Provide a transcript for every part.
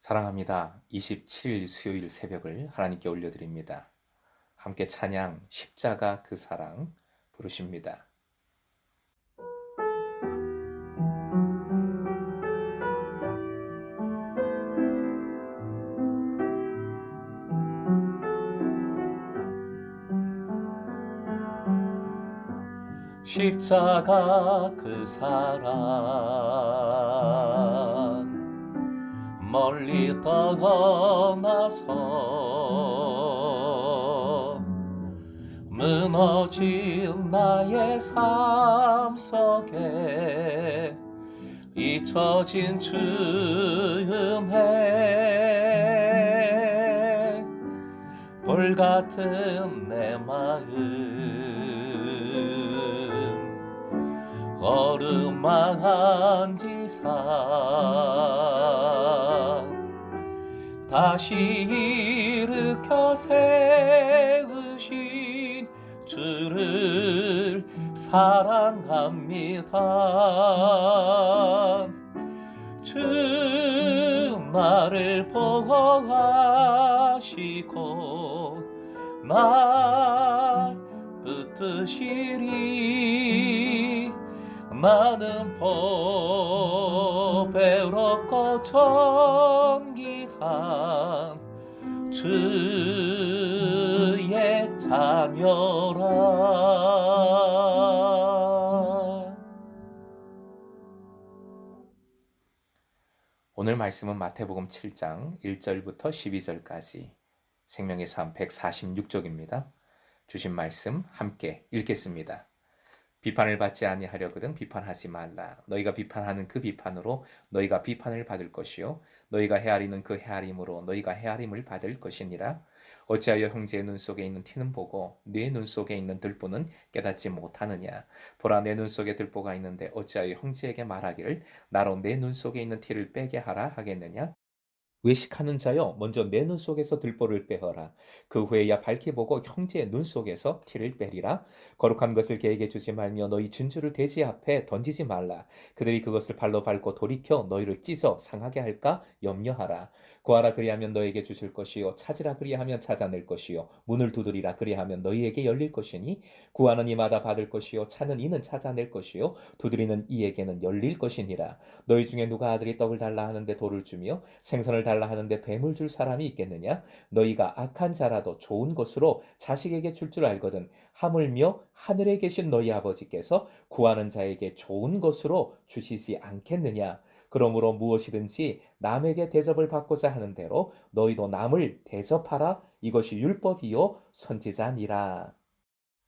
사랑합니다. 27일 수요일 새벽을 하나님께 올려드립니다. 함께 찬양 십자가 그 사랑 부르십니다. 십자가 그 사랑 멀리 떠나서 무너진 나의 삶 속에 잊혀진 주 은혜 돌같은 내 마음 어루만한 지상 다시 일으켜 세우신 주를 사랑합니다. 주 나를 보호하시고 날 붙드시리 나는 보배롭고 존귀한 주의 자녀라. 오늘 말씀은 마태복음 7장 1절부터 12절까지 생명의 삶 146쪽입니다. 주신 말씀 함께 읽겠습니다. 비판을 받지 아니하려거든 비판하지 말라. 너희가 비판하는 그 비판으로 너희가 비판을 받을 것이요 너희가 헤아리는 그 헤아림으로 너희가 헤아림을 받을 것이니라. 어찌하여 형제의 눈 속에 있는 티는 보고 네 눈 속에 있는 들보는 깨닫지 못하느냐. 보라, 내 눈 속에 들보가 있는데 어찌하여 형제에게 말하기를 나로 내 눈 속에 있는 티를 빼게 하라 하겠느냐. 외식하는 자여, 먼저 내 눈 속에서 들보를 빼어라. 그 후에야 밝히 보고 형제의 눈 속에서 티를 빼리라. 거룩한 것을 개에게 주지 말며 너희 진주를 돼지 앞에 던지지 말라. 그들이 그것을 발로 밟고 돌이켜 너희를 찢어 상하게 할까 염려하라. 구하라, 그리하면 너희에게 주실 것이요 찾으라, 그리하면 찾아낼 것이요 문을 두드리라, 그리하면 너희에게 열릴 것이니 구하는 이마다 받을 것이요 찾는 이는 찾아낼 것이요 두드리는 이에게는 열릴 것이니라. 너희 중에 누가 아들이 떡을 달라 하는데 돌을 주며 생선을 달라 하는데 뱀을 줄 사람이 있겠느냐? 너희가 악한 자라도 좋은 것으로 자식에게 줄 줄 알거든 하물며 하늘에 계신 너희 아버지께서 구하는 자에게 좋은 것으로 주시지 않겠느냐? 그러므로 무엇이든지 남에게 대접을 받고자 하는 대로 너희도 남을 대접하라. 이것이 율법이요 선지자니라.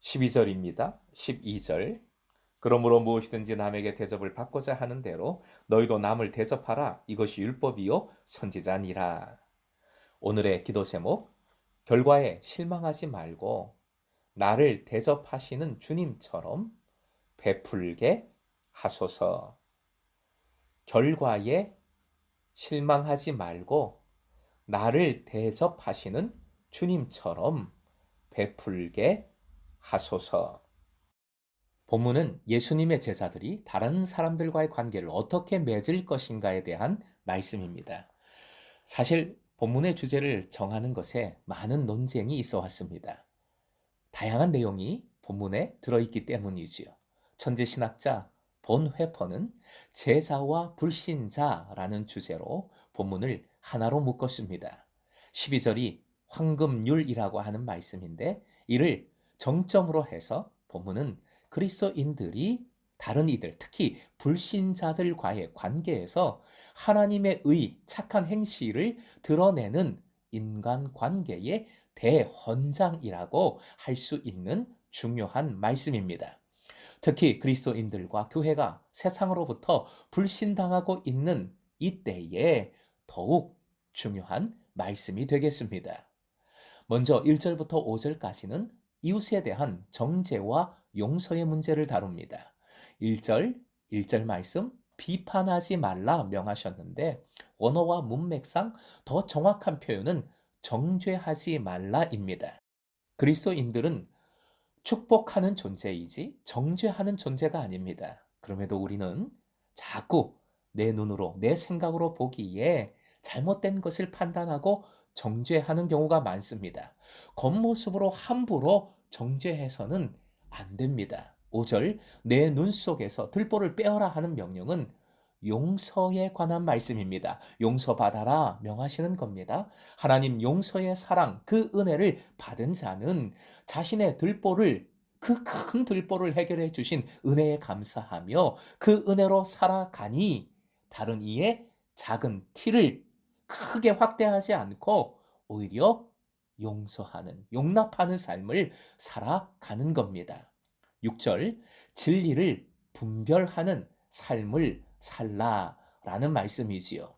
12절입니다. 12절. 그러므로 무엇이든지 남에게 대접을 받고자 하는 대로 너희도 남을 대접하라. 이것이 율법이요 선지자니라. 오늘의 기도 제목, 결과에 실망하지 말고 나를 대접하시는 주님처럼 베풀게 하소서. 결과에 실망하지 말고 나를 대접하시는 주님처럼 베풀게 하소서. 본문은 예수님의 제자들이 다른 사람들과의 관계를 어떻게 맺을 것인가에 대한 말씀입니다. 사실 본문의 주제를 정하는 것에 많은 논쟁이 있어 왔습니다. 다양한 내용이 본문에 들어있기 때문이지요. 천재신학자 본 회퍼는 제자와 불신자라는 주제로 본문을 하나로 묶었습니다. 12절이 황금률이라고 하는 말씀인데 이를 정점으로 해서 본문은 그리스도인들이 다른 이들, 특히 불신자들과의 관계에서 하나님의 의, 착한 행실을 드러내는 인간관계의 대헌장이라고 할 수 있는 중요한 말씀입니다. 특히 그리스도인들과 교회가 세상으로부터 불신당하고 있는 이때에 더욱 중요한 말씀이 되겠습니다. 먼저 1절부터 5절까지는 이웃에 대한 정죄와 용서의 문제를 다룹니다. 1절 말씀 비판하지 말라 명하셨는데 원어와 문맥상 더 정확한 표현은 정죄하지 말라입니다. 그리스도인들은 축복하는 존재이지 정죄하는 존재가 아닙니다. 그럼에도 우리는 자꾸 내 눈으로, 내 생각으로 보기에 잘못된 것을 판단하고 정죄하는 경우가 많습니다. 겉모습으로 함부로 정죄해서는 안 됩니다. 5절, 내 눈 속에서 들보를 빼어라 하는 명령은 용서에 관한 말씀입니다. 용서받아라 명하시는 겁니다. 하나님 용서의 사랑, 그 은혜를 받은 자는 자신의 들보를, 그 큰 들보를 해결해 주신 은혜에 감사하며 그 은혜로 살아가니 다른 이의 작은 티를 크게 확대하지 않고 오히려 용서하는, 용납하는 삶을 살아가는 겁니다. 6절, 진리를 분별하는 삶을 살라라는 말씀이지요.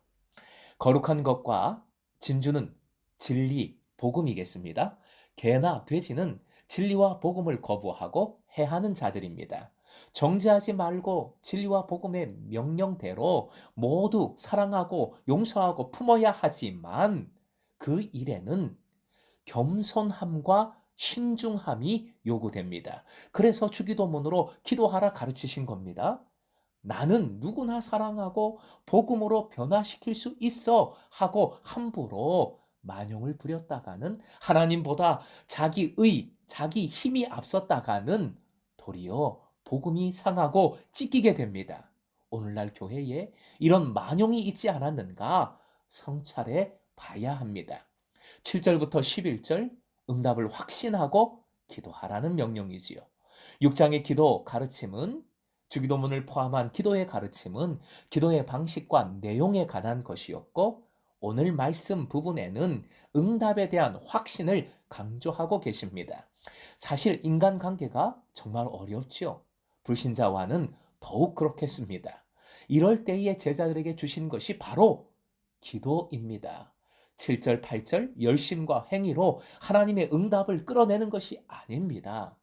거룩한 것과 진주는 진리, 복음이겠습니다. 개나 돼지는 진리와 복음을 거부하고 해하는 자들입니다. 정죄하지 말고 진리와 복음의 명령대로 모두 사랑하고 용서하고 품어야 하지만 그 일에는 겸손함과 신중함이 요구됩니다. 그래서 주기도문으로 기도하라 가르치신 겁니다. 나는 누구나 사랑하고 복음으로 변화시킬 수 있어 하고 함부로 만용을 부렸다가는 하나님보다 자기의, 자기 힘이 앞섰다가는 도리어 복음이 상하고 찢기게 됩니다. 오늘날 교회에 이런 만용이 있지 않았는가 성찰해 봐야 합니다. 7절부터 11절 응답을 확신하고 기도하라는 명령이지요. 6장의 기도 가르침은 주기도문을 포함한 기도의 가르침은 기도의 방식과 내용에 관한 것이었고 오늘 말씀 부분에는 응답에 대한 확신을 강조하고 계십니다. 사실 인간관계가 정말 어렵지요. 불신자와는 더욱 그렇겠습니다. 이럴 때에 제자들에게 주신 것이 바로 기도입니다. 7절, 8절 열심과 행위로 하나님의 응답을 끌어내는 것이 아닙니다.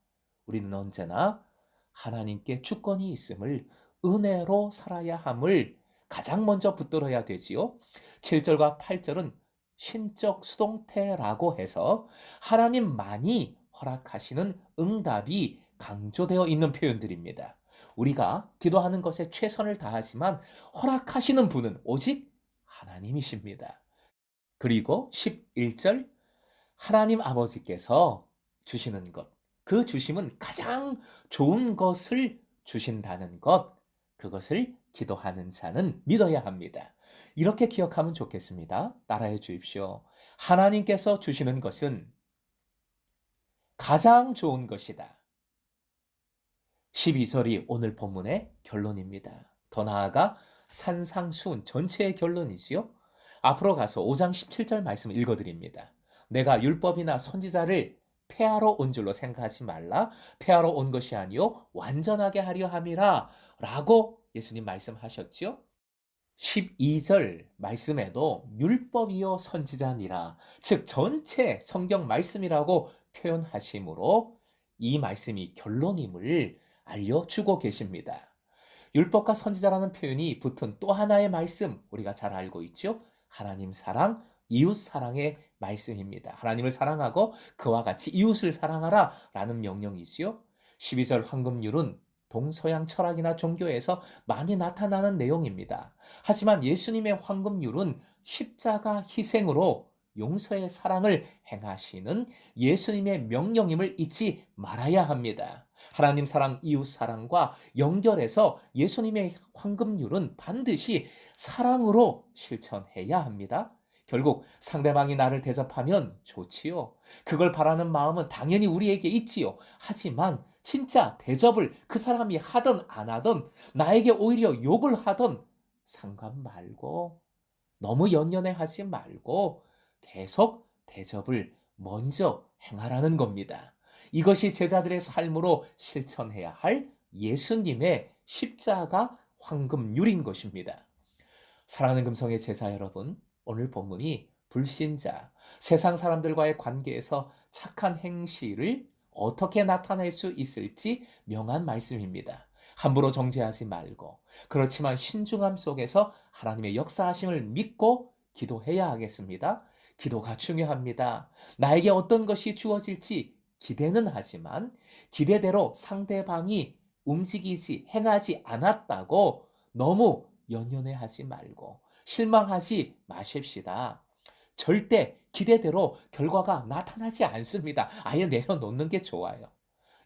우리는 언제나 하나님께 주권이 있음을 은혜로 살아야 함을 가장 먼저 붙들어야 되지요. 7절과 8절은 신적 수동태라고 해서 하나님만이 허락하시는 응답이 강조되어 있는 표현들입니다. 우리가 기도하는 것에 최선을 다하지만 허락하시는 분은 오직 하나님이십니다. 그리고 11절 하나님 아버지께서 주시는 것, 그 주심은 가장 좋은 것을 주신다는 것, 그것을 기도하는 자는 믿어야 합니다. 이렇게 기억하면 좋겠습니다. 따라해 주십시오. 하나님께서 주시는 것은 가장 좋은 것이다. 12절이 오늘 본문의 결론입니다. 더 나아가 산상수훈 전체의 결론이지요. 앞으로 가서 5장 17절 말씀 읽어드립니다. 내가 율법이나 선지자를 폐하러 온 줄로 생각하지 말라. 폐하러 온 것이 아니요 완전하게 하려 함이라 라고 예수님 말씀하셨지요. 12절 말씀에도 율법이요 선지자니라, 즉 전체 성경 말씀이라고 표현하시므로 이 말씀이 결론임을 알려주고 계십니다. 율법과 선지자라는 표현이 붙은 또 하나의 말씀 우리가 잘 알고 있죠. 하나님 사랑, 이웃 사랑의 말씀입니다. 하나님을 사랑하고 그와 같이 이웃을 사랑하라 라는 명령이지요. 12절 황금률은 동서양 철학이나 종교에서 많이 나타나는 내용입니다. 하지만 예수님의 황금률은 십자가 희생으로 용서의 사랑을 행하시는 예수님의 명령임을 잊지 말아야 합니다. 하나님 사랑, 이웃 사랑과 연결해서 예수님의 황금률은 반드시 사랑으로 실천해야 합니다. 결국 상대방이 나를 대접하면 좋지요. 그걸 바라는 마음은 당연히 우리에게 있지요. 하지만 진짜 대접을 그 사람이 하든 안 하든 나에게 오히려 욕을 하든 상관 말고 너무 연연해 하지 말고 계속 대접을 먼저 행하라는 겁니다. 이것이 제자들의 삶으로 실천해야 할 예수님의 십자가 황금률인 것입니다. 사랑하는 금성의 제자 여러분, 오늘 본문이 불신자, 세상 사람들과의 관계에서 착한 행실을 어떻게 나타낼 수 있을지 명한 말씀입니다. 함부로 정죄하지 말고, 그렇지만 신중함 속에서 하나님의 역사하심을 믿고 기도해야 하겠습니다. 기도가 중요합니다. 나에게 어떤 것이 주어질지 기대는 하지만 기대대로 상대방이 움직이지, 행하지 않았다고 너무 연연해 하지 말고 실망하지 마십시다. 절대 기대대로 결과가 나타나지 않습니다. 아예 내려놓는 게 좋아요.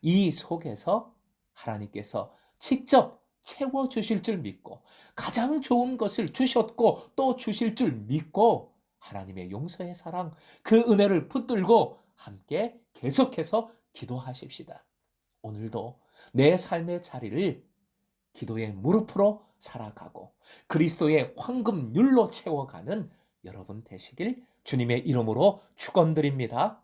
이 속에서 하나님께서 직접 채워주실 줄 믿고 가장 좋은 것을 주셨고 또 주실 줄 믿고 하나님의 용서의 사랑, 그 은혜를 붙들고 함께 계속해서 기도하십시다. 오늘도 내 삶의 자리를 기도의 무릎으로 살아가고 그리스도의 황금률로 채워가는 여러분 되시길 주님의 이름으로 축원드립니다.